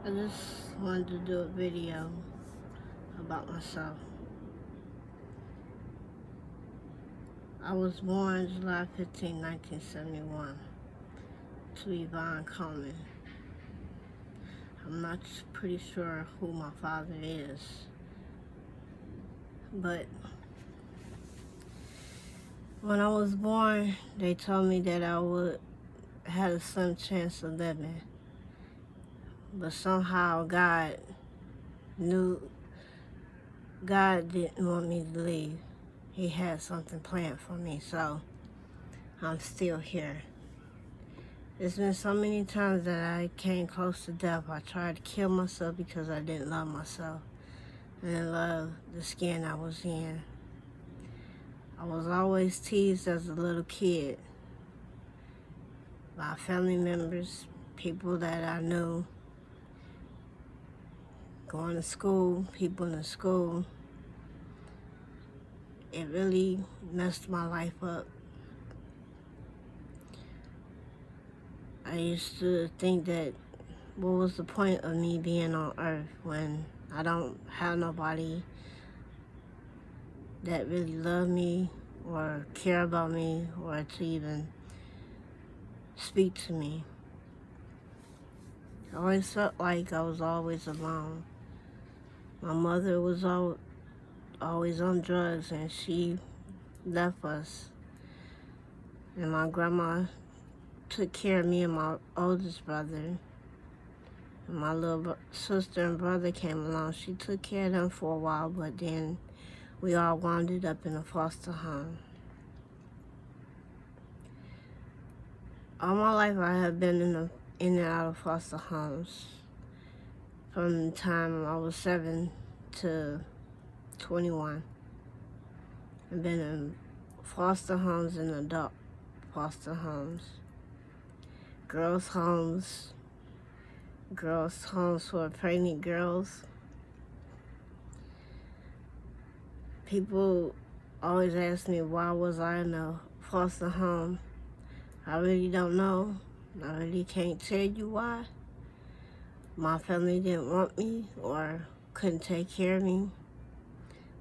I just wanted to do a video about myself. I was born July 15, 1971 to Yvonne Coleman. I'm not pretty sure who my father is, but when I was born, they told me that I would have a slim chance of living, but somehow God didn't want me to leave. He had something planned for me, so I'm still here. There's been so many times that I came close to death. I tried to kill myself because I didn't love myself. I didn't love the skin I was in. I was always teased as a little kid by family members, people that I knew, going to school, people in the school. It really messed my life up. I used to think that what was the point of me being on earth when I don't have nobody that really loved me or care about me or to even speak to me. I always felt like I was always alone. My mother was always on drugs and she left us. And my grandma took care of me and my oldest brother. And my little sister and brother came along. She took care of them for a while, but then we all wound up in a foster home. All my life I have been in and out of foster homes. From the time I was 7 to 21. I've been in foster homes and adult foster homes. Girls' homes for pregnant girls. People always ask me why was I in a foster home. I really don't know. I really can't tell you why. My family didn't want me or couldn't take care of me.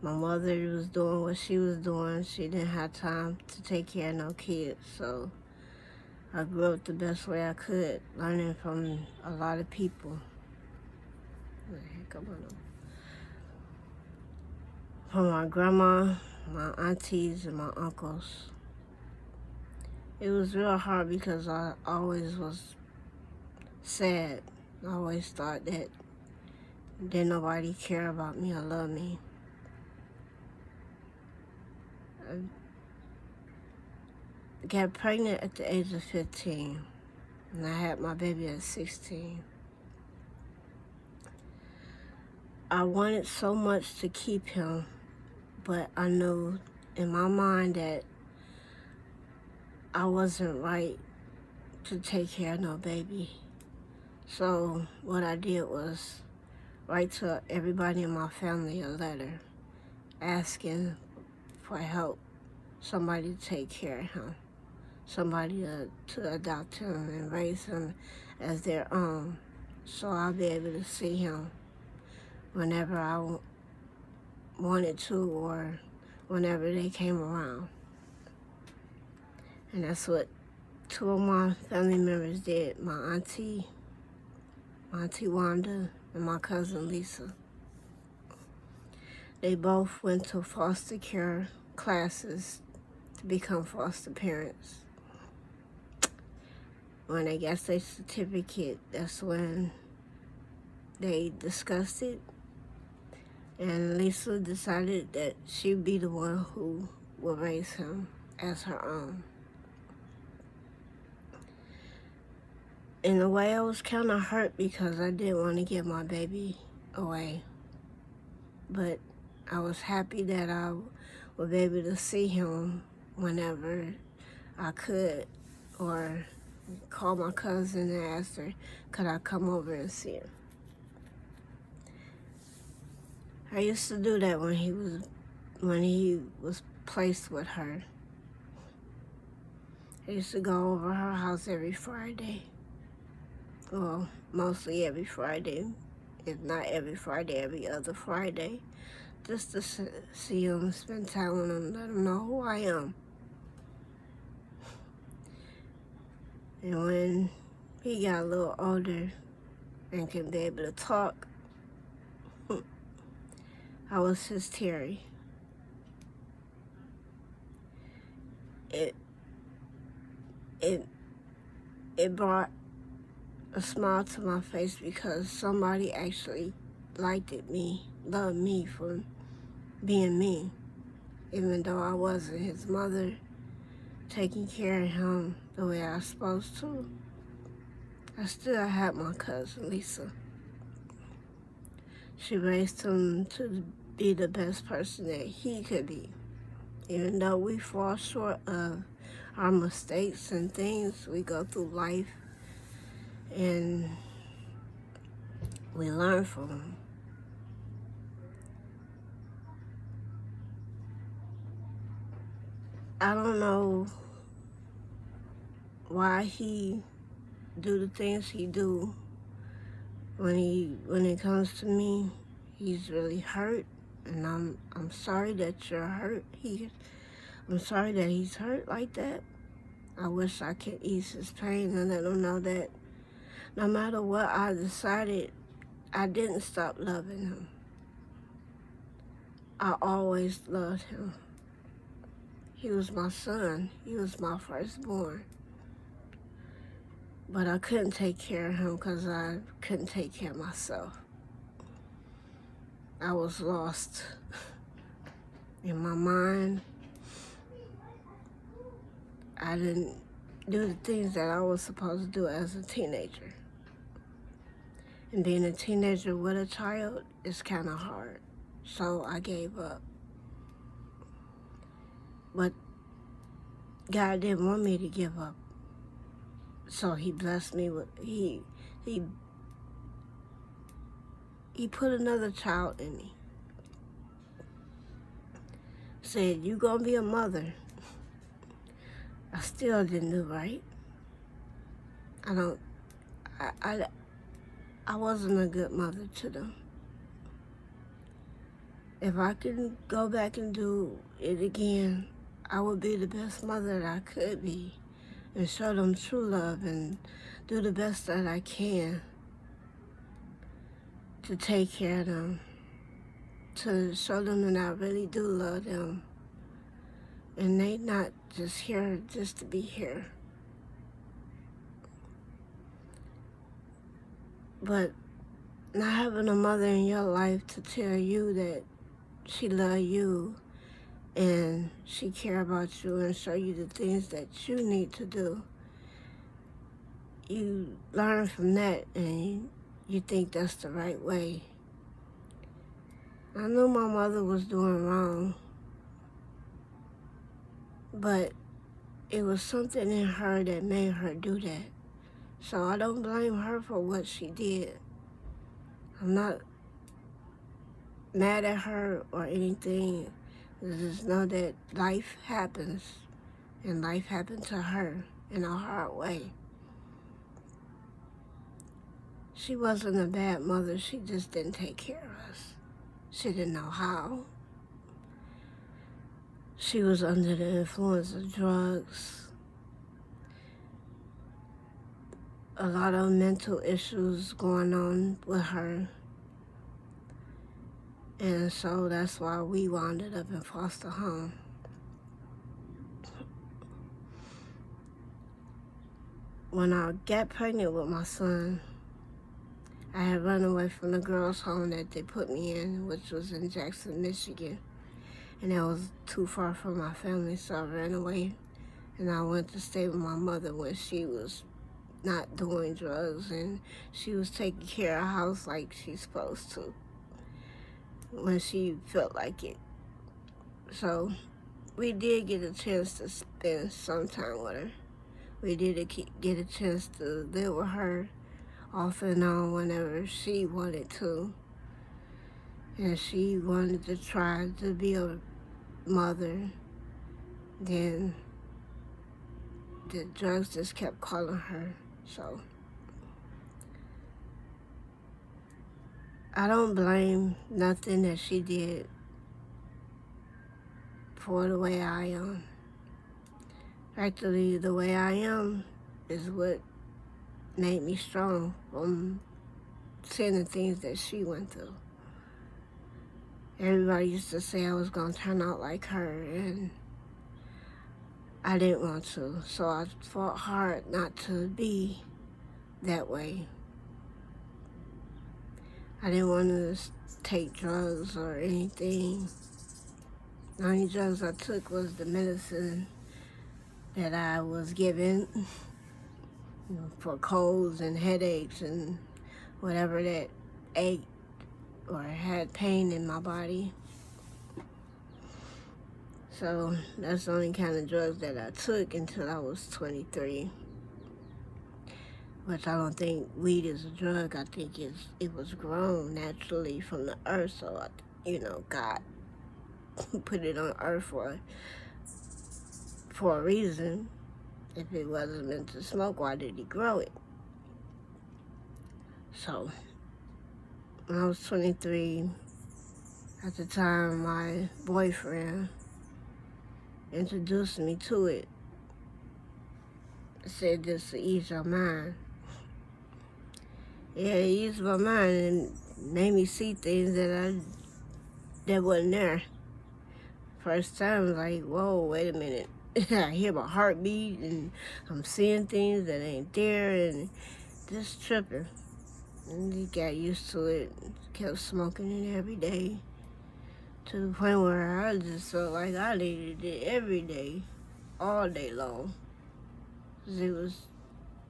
My mother was doing what she was doing. She didn't have time to take care of no kids, so I grew up the best way I could, learning from a lot of people. From my grandma, my aunties, and my uncles. It was real hard because I always was sad. I always thought that didn't nobody care about me or love me. I got pregnant at the age of 15, and I had my baby at 16. I wanted so much to keep him, but I knew in my mind that I wasn't right to take care of no baby. So what I did was write to everybody in my family a letter asking for help, somebody to take care of him, somebody to adopt him and raise him as their own, so I'll be able to see him whenever I wanted to or whenever they came around. And that's what two of my family members did, my auntie Wanda, and my cousin Lisa. They both went to foster care classes to become foster parents. When they got their certificate, that's when they discussed it. And Lisa decided that she'd be the one who would raise him as her own. In a way, I was kind of hurt because I didn't want to give my baby away. But I was happy that I would be able to see him whenever I could, or call my cousin and ask her, could I come over and see him? I used to do that when he was placed with her. I used to go over her house every Friday. Well, mostly every Friday. If not every Friday, every other Friday. Just to see him, spend time with him, let him know who I am. And when he got a little older and can be able to talk, I was his Terry. It it it brought a smile to my face because somebody actually liked me, loved me for being me, even though I wasn't his mother, taking care of him the way I was supposed to. I still had my cousin Lisa. She raised him to be the best person that he could be. Even though we fall short of our mistakes and things, we go through life and we learn from them. I don't know why he do the things he do. When it comes to me, he's really hurt, and I'm sorry that you're hurt. I'm sorry that he's hurt like that. I wish I could ease his pain and let him know that no matter what I decided, I didn't stop loving him. I always loved him. He was my son. He was my firstborn. But I couldn't take care of him because I couldn't take care of myself. I was lost in my mind. I didn't do the things that I was supposed to do as a teenager. And being a teenager with a child is kind of hard. So I gave up. But God didn't want me to give up. So he blessed me with, he put another child in me. Said, you gonna be a mother. I still didn't do right. I wasn't a good mother to them. If I could go back and do it again, I would be the best mother that I could be and show them true love and do the best that I can to take care of them, to show them that I really do love them and they not just here just to be here. But not having a mother in your life to tell you that she love you and she care about you and show you the things that you need to do, you learn from that and you think that's the right way. I knew my mother was doing wrong, but it was something in her that made her do that. So I don't blame her for what she did. I'm not mad at her or anything. Just know that life happens, and life happened to her in a hard way. She wasn't a bad mother, she just didn't take care of us. She didn't know how. She was under the influence of drugs, a lot of mental issues going on with her. And so that's why we wound up in foster home. When I got pregnant with my son, I had run away from the girls' home that they put me in, which was in Jackson, Michigan. And that was too far from my family, so I ran away. And I went to stay with my mother when she was not doing drugs and she was taking care of the house like she's supposed to when she felt like it. So we did get a chance to spend some time with her. We did get a chance to live with her off and on whenever she wanted to. And she wanted to try to be a mother. Then the drugs just kept calling her. So I don't blame nothing that she did for the way I am. Actually, the way I am is what made me strong from seeing the things that she went through. Everybody used to say I was going to turn out like her, and I didn't want to. So I fought hard not to be that way. I didn't want to take drugs or anything. The only drugs I took was the medicine that I was given for colds and headaches and whatever that ached or had pain in my body. So that's the only kind of drugs that I took until I was 23. Which I don't think weed is a drug. I think it was grown naturally from the earth. So, God put it on earth for a reason. If it wasn't meant to smoke, why did he grow it? So, when I was 23, at the time my boyfriend introduced me to it. Said this to ease your mind. Yeah, it eased my mind and made me see things that wasn't there. First time, like, whoa, wait a minute. I hear my heartbeat and I'm seeing things that ain't there and just tripping. And he got used to it, kept smoking it every day to the point where I just felt like I needed it every day, all day long. 'Cause it was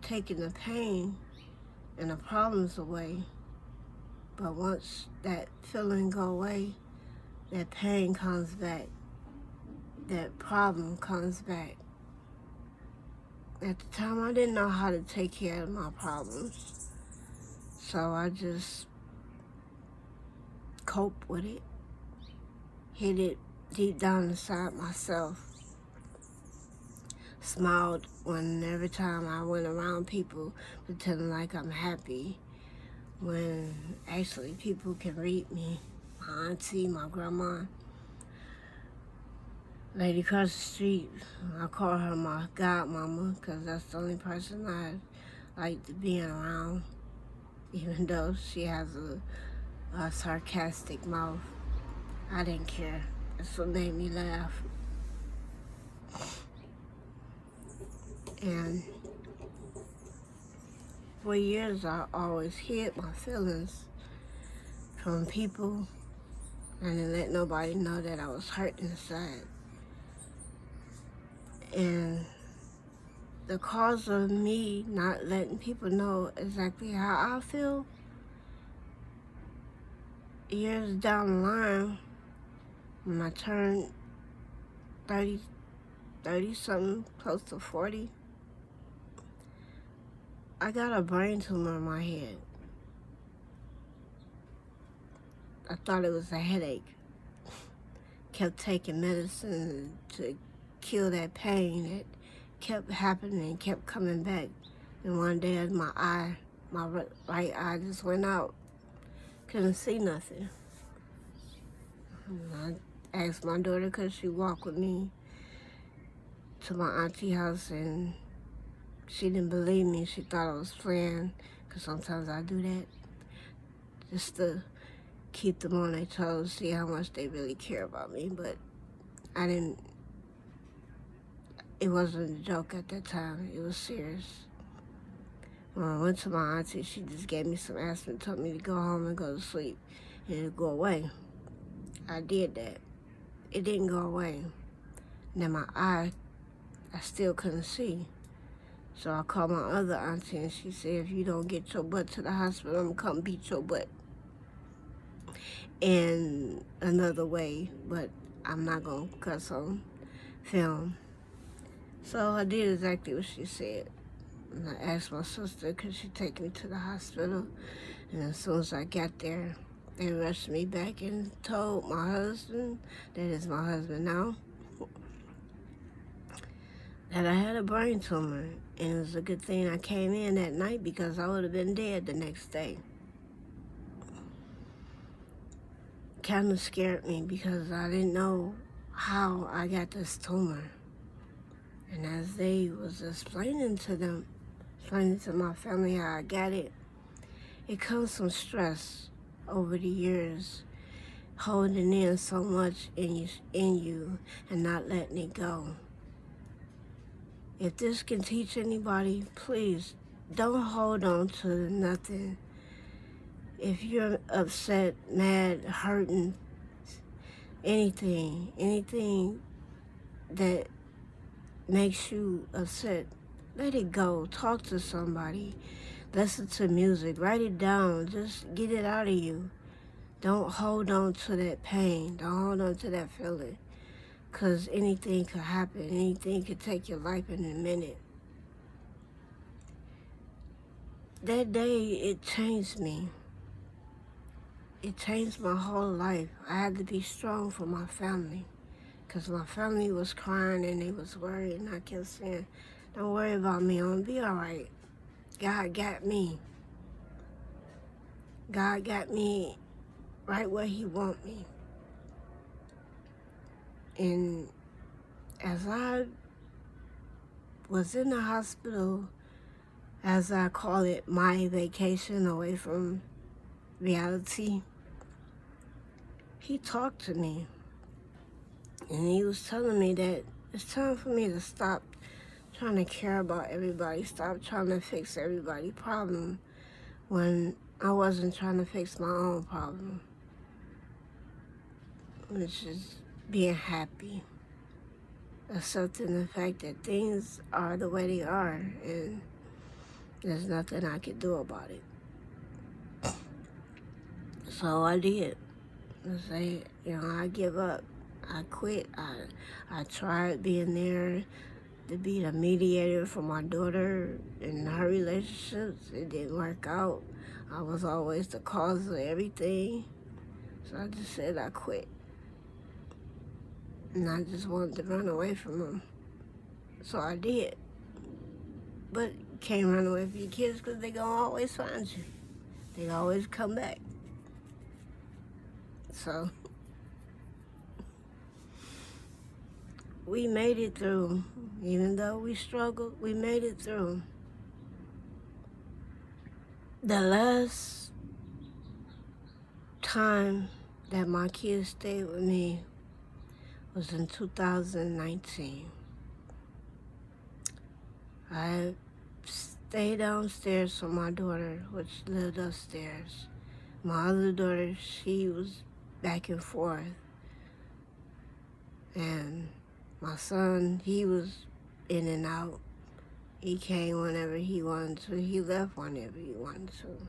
taking the pain and the problems away. But once that feeling go away, that pain comes back. That problem comes back. At the time, I didn't know how to take care of my problems. So I just coped with it. Hid it deep down inside myself. Smiled every time I went around people pretending like I'm happy. When actually people can read me. My auntie, my grandma. Lady across the street, I call her my godmama because that's the only person I like to be around, even though she has a sarcastic mouth. I didn't care. That's what made me laugh. And for years, I always hid my feelings from people and didn't let nobody know that I was hurt inside. And the cause of me not letting people know exactly how I feel, years down the line, when I turned 30-something, close to 40, I got a brain tumor in my head. I thought it was a headache. Kept taking medicine to kill that pain that kept happening and kept coming back. And one day my right eye just went out. Couldn't see nothing. And I asked my daughter, could she walk with me to my auntie house, and she didn't believe me. She thought I was playing, because sometimes I do that, just to keep them on their toes, see how much they really care about me. But it wasn't a joke at that time. It was serious. When I went to my auntie, she just gave me some aspirin, told me to go home and go to sleep, and it'd go away. I did that. It didn't go away. And then my eye, I still couldn't see. So I called my other auntie, and she said, if you don't get your butt to the hospital, I'm going to come beat your butt. In another way, but I'm not going to cuss on film. So I did exactly what she said. And I asked my sister, could she take me to the hospital? And as soon as I got there, they rushed me back and told my husband, that is my husband now, that I had a brain tumor. And it was a good thing I came in that night, because I would have been dead the next day. kind of scared me because I didn't know how I got this tumor. And as they was explaining to my family how I got it, it comes from stress over the years, holding in so much in you and not letting it go. If this can teach anybody, please don't hold on to nothing. If you're upset, mad, hurting, anything that makes you upset, let it go. Talk to somebody. Listen to music. Write it down. Just get it out of you. Don't hold on to that pain. Don't hold on to that feeling. Because anything could happen. Anything could take your life in a minute. That day, it changed me. It changed my whole life. I had to be strong for my family. Because my family was crying and they was worried. And I kept saying, don't worry about me. I'm going to be all right. God got me. God got me right where he want me. And as I was in the hospital, as I call it, my vacation away from reality, he talked to me. And he was telling me that it's time for me to stop trying to care about everybody, stop trying to fix everybody's problem when I wasn't trying to fix my own problem, which is being happy, accepting the fact that things are the way they are and there's nothing I could do about it. So I did. I say, I give up. I quit. I tried being there to be the mediator for my daughter in her relationships. It didn't work out. I was always the cause of everything. So I just said I quit. And I just wanted to run away from them. So I did. But you can't run away from your kids because they're going to always find you. They always come back. So we made it through. Even though we struggled, we made it through. The last time that my kids stayed with me was in 2019. I stayed downstairs for my daughter, which lived upstairs. My other daughter, she was back and forth. And my son, he was in and out. He came whenever he wanted to. He left whenever he wanted to.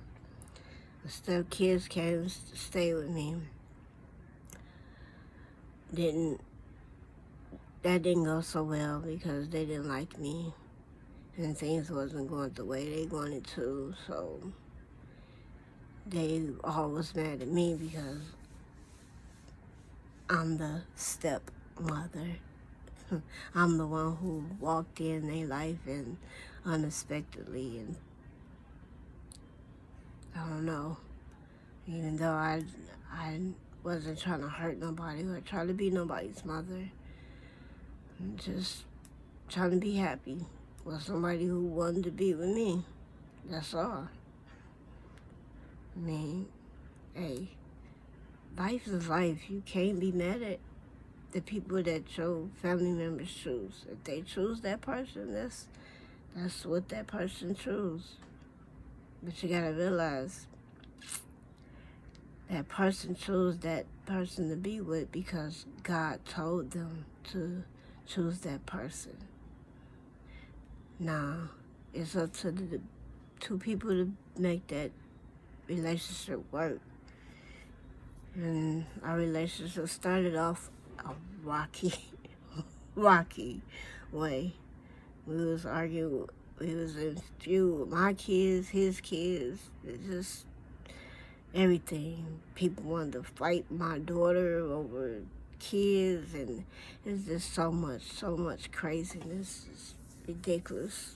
The stepkids came to stay with me. That didn't go so well because they didn't like me. And things wasn't going the way they wanted to. So they all was mad at me because I'm the stepmother. I'm the one who walked in their life and unexpectedly, and I don't know, even though I wasn't trying to hurt nobody or try to be nobody's mother. I'm just trying to be happy with somebody who wanted to be with me. That's all. I mean, hey, life is life. You can't be mad at the people that your family members choose. If they choose that person, that's what that person choose. But you gotta realize that person chose that person to be with because God told them to choose that person. Now, it's up to the two people to make that relationship work. And our relationship started off a rocky way. We was arguing, we was in feud with my kids, his kids, it's just everything. People wanted to fight my daughter over kids, and it's just so much craziness. It's ridiculous.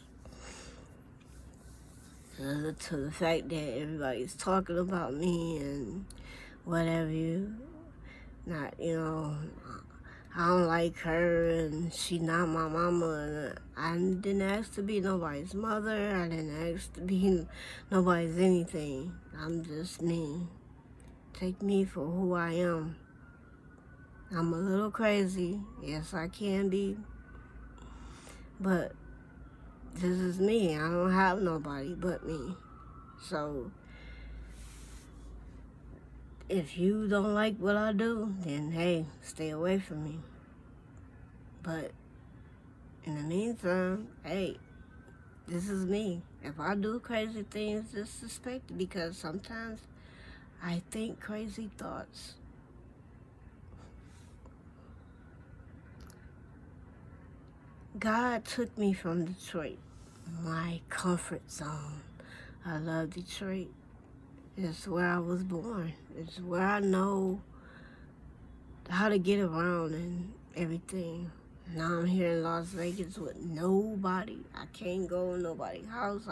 To the fact that everybody's talking about me and whatever you. Not, I don't like her and she not my mama. And I didn't ask to be nobody's mother. I didn't ask to be nobody's anything. I'm just me. Take me for who I am. I'm a little crazy. Yes, I can be. But this is me. I don't have nobody but me. So if you don't like what I do, then hey, stay away from me. But in the meantime, hey, this is me. If I do crazy things, just suspect it, because sometimes I think crazy thoughts. God took me from Detroit, my comfort zone. I love Detroit. It's where I was born. It's where I know how to get around and everything. Now I'm here in Las Vegas with nobody. I can't go in nobody's house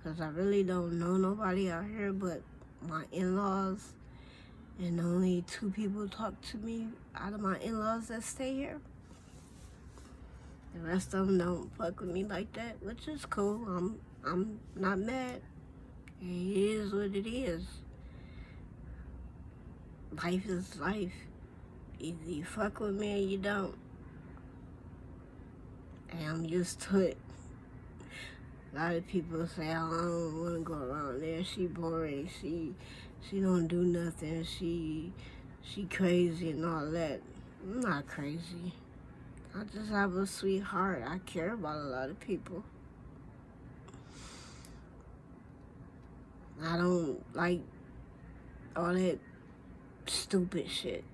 because I really don't know nobody out here but my in-laws. And only 2 people talk to me out of my in-laws that stay here. The rest of them don't fuck with me like that, which is cool. I'm not mad. It is what it is. Life is life. Either you fuck with me or you don't. And I'm used to it. A lot of people say, oh, I don't want to go around there. She boring. She don't do nothing. She crazy and all that. I'm not crazy. I just have a sweet heart. I care about a lot of people. I don't like all that stupid shit.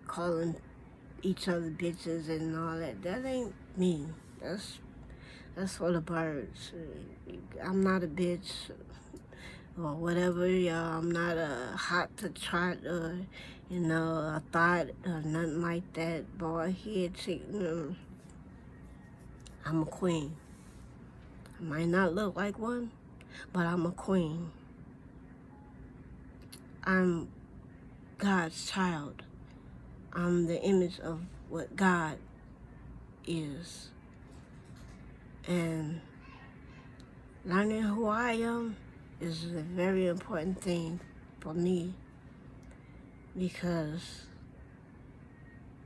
Calling each other bitches and all that. That ain't me. That's for the birds. I'm not a bitch or whatever, y'all. I'm not a hot to trot or, a thought or nothing like that. Boy, head chick. I'm a queen. I might not look like one, but I'm a queen. I'm God's child. I'm the image of what God is. And learning who I am is a very important thing for me, because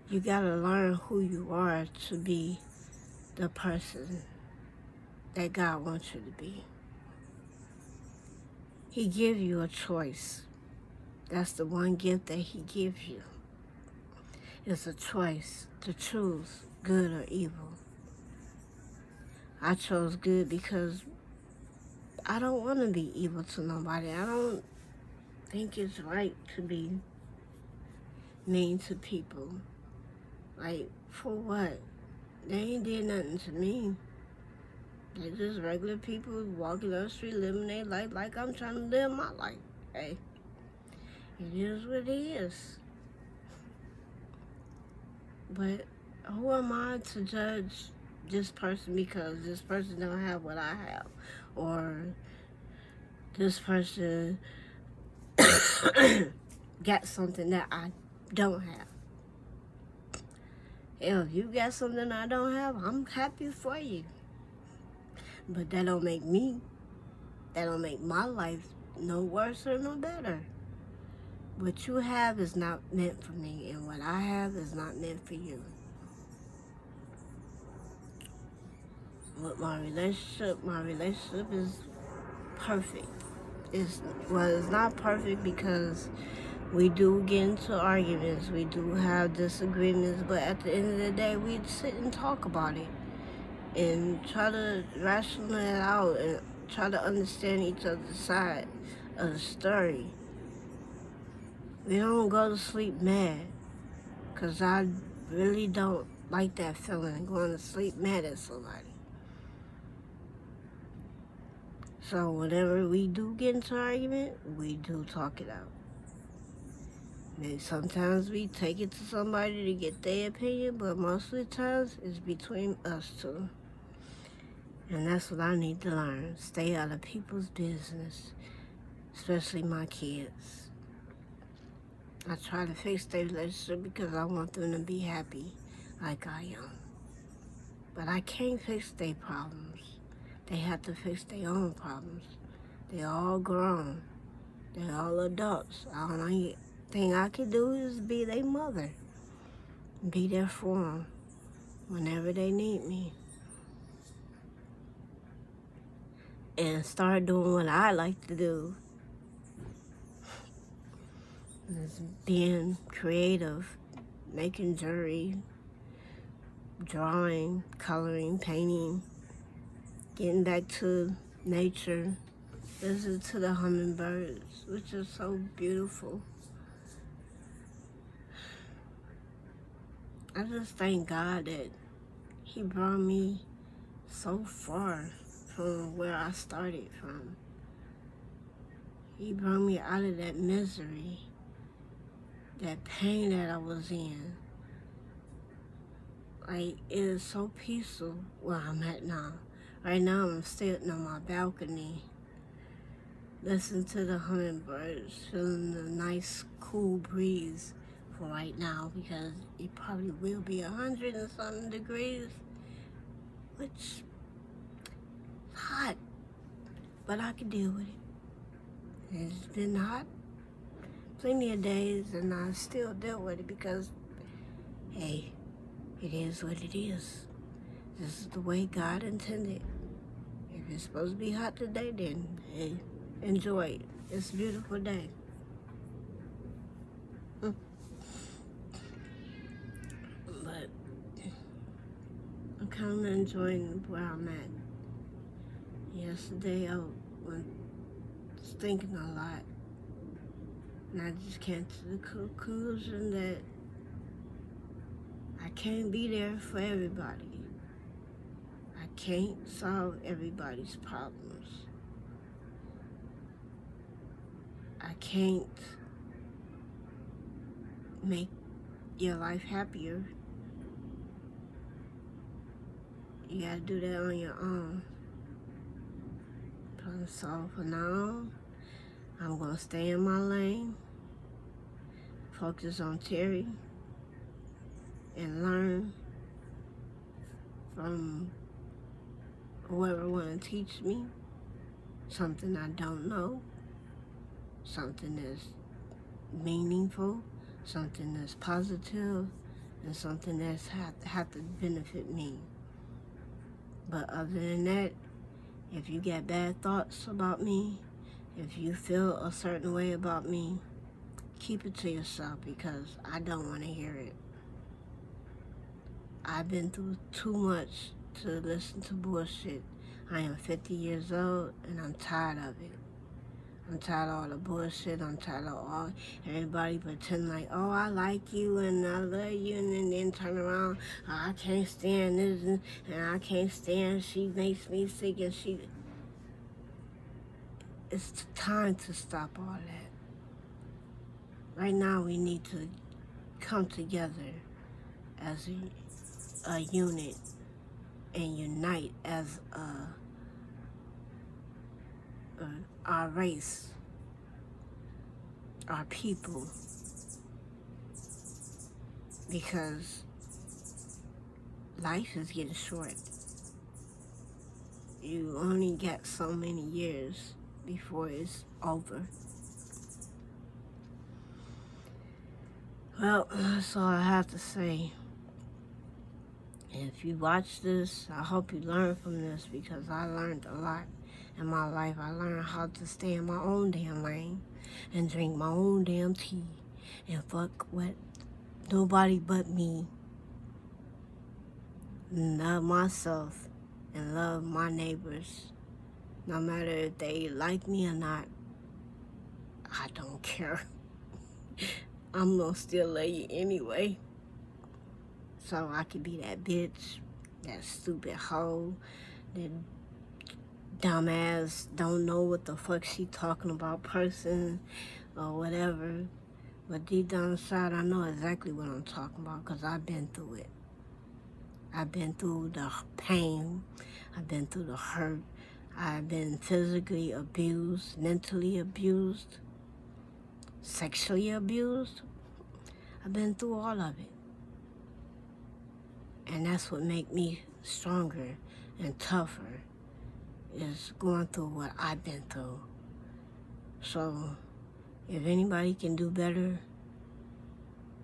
you gotta learn who you are to be the person that God wants you to be. He gives you a choice. That's the one gift that He gives you. It's a choice to choose good or evil. I chose good because I don't want to be evil to nobody. I don't think it's right to be mean to people. Like, for what? They ain't did nothing to me. They're just regular people walking down the street living their life like I'm trying to live my life. Hey, it is what it is. But who am I to judge this person because this person don't have what I have? Or this person got something that I don't have. Hell, if you got something I don't have, I'm happy for you. But that don't make my life no worse or no better. What you have is not meant for me, and what I have is not meant for you. With my relationship is perfect. It's not perfect because we do get into arguments, we do have disagreements, but at the end of the day, we sit and talk about it and try to ration it out and try to understand each other's side of the story. We don't go to sleep mad, because I really don't like that feeling of going to sleep mad at somebody. So whenever we do get into an argument, we do talk it out. Maybe sometimes we take it to somebody to get their opinion, but most of the times it's between us two. And that's what I need to learn. Stay out of people's business, especially my kids. I try to fix their relationship because I want them to be happy like I am. But I can't fix their problems. They have to fix their own problems. They all grown. They're all adults. The only thing I can do is be their mother. Be there for them whenever they need me. And start doing what I like to do. Is being creative, making jewelry, drawing, coloring, painting, getting back to nature, listen to the hummingbirds, which is so beautiful. I just thank God that He brought me so far from where I started from. He brought me out of that misery, that pain that I was in. Like, it is so peaceful where I'm at now. Right now, I'm sitting on my balcony, listening to the hummingbirds, feeling the nice, cool breeze for right now, because it probably will be 100 and something degrees, which is hot, but I can deal with it. It's been hot plenty of days, and I still deal with it because, hey, it is what it is. This is the way God intended. If it's supposed to be hot today, then hey, enjoy it. It's a beautiful day. But I'm kind of enjoying where I'm at. Yesterday I was thinking a lot, and I just came to the conclusion that I can't be there for everybody. I can't solve everybody's problems. I can't make your life happier. You gotta do that on your own. So for now, I'm gonna stay in my lane, focus on Terry, and learn from whoever wanna teach me something I don't know, something that's meaningful, something that's positive, and something that's have to benefit me. But other than that, if you get bad thoughts about me, if you feel a certain way about me, keep it to yourself, because I don't want to hear it. I've been through too much to listen to bullshit. I am 50 years old, and I'm tired of it. I'm tired of all the bullshit. I'm tired of all everybody pretend like, oh, I like you and I love you, and then turn around, oh, I can't stand this, and I can't stand, she makes me sick, and she... It's time to stop all that. Right now, we need to come together as a unit and unite as our race, our people, because life is getting short. You only got so many years before it's over. Well, that's all I have to say. If you watch this, I hope you learn from this, because I learned a lot in my life. I learned how to stay in my own damn lane and drink my own damn tea and fuck with nobody but me. Love myself and love my neighbors. No matter if they like me or not, I don't care. I'm gonna still love you anyway. So I could be that bitch, that stupid hoe, that dumbass, don't know what the fuck she talking about person or whatever. But deep down inside, I know exactly what I'm talking about, because I've been through it. I've been through the pain. I've been through the hurt. I've been physically abused, mentally abused. sexually abused. I've been through all of it. And that's what make me stronger and tougher, is going through what I've been through. So if anybody can do better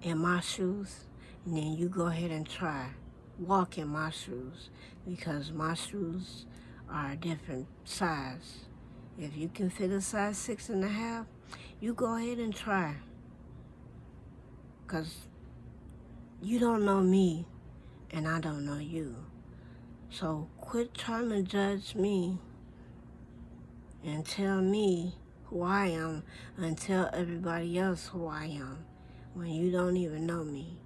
in my shoes, then you go ahead and try. Walk in my shoes, because my shoes are a different size. If you can fit a size 6.5, you go ahead and try. Because you don't know me and I don't know you. So quit trying to judge me and tell me who I am and tell everybody else who I am when you don't even know me.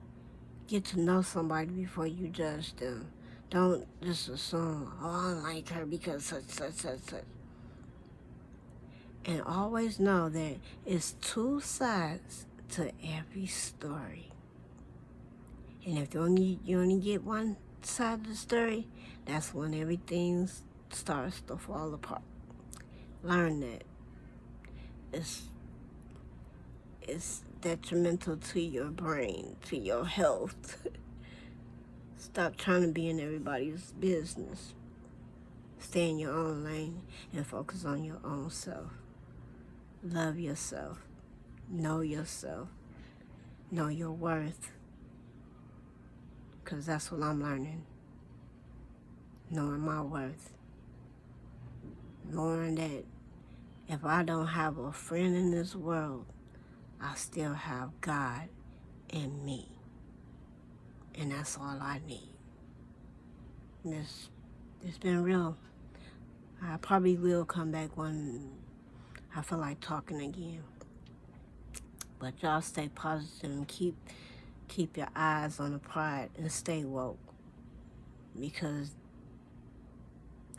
Get to know somebody before you judge them. Don't just assume, oh, I don't like her because such. And always know that it's two sides to every story. And if you only get one side of the story, that's when everything starts to fall apart. Learn that. It's detrimental to your brain, to your health. Stop trying to be in everybody's business. Stay in your own lane and focus on your own self. Love yourself. Know yourself. Know your worth. Because that's what I'm learning. Knowing my worth. Knowing that if I don't have a friend in this world, I still have God in me. And that's all I need. It's been real. I probably will come back when I feel like talking again. But y'all stay positive and keep your eyes on the prize and stay woke. Because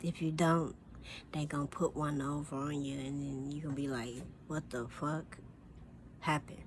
if you don't, they gonna put one over on you and then you gonna be like, what the fuck happened?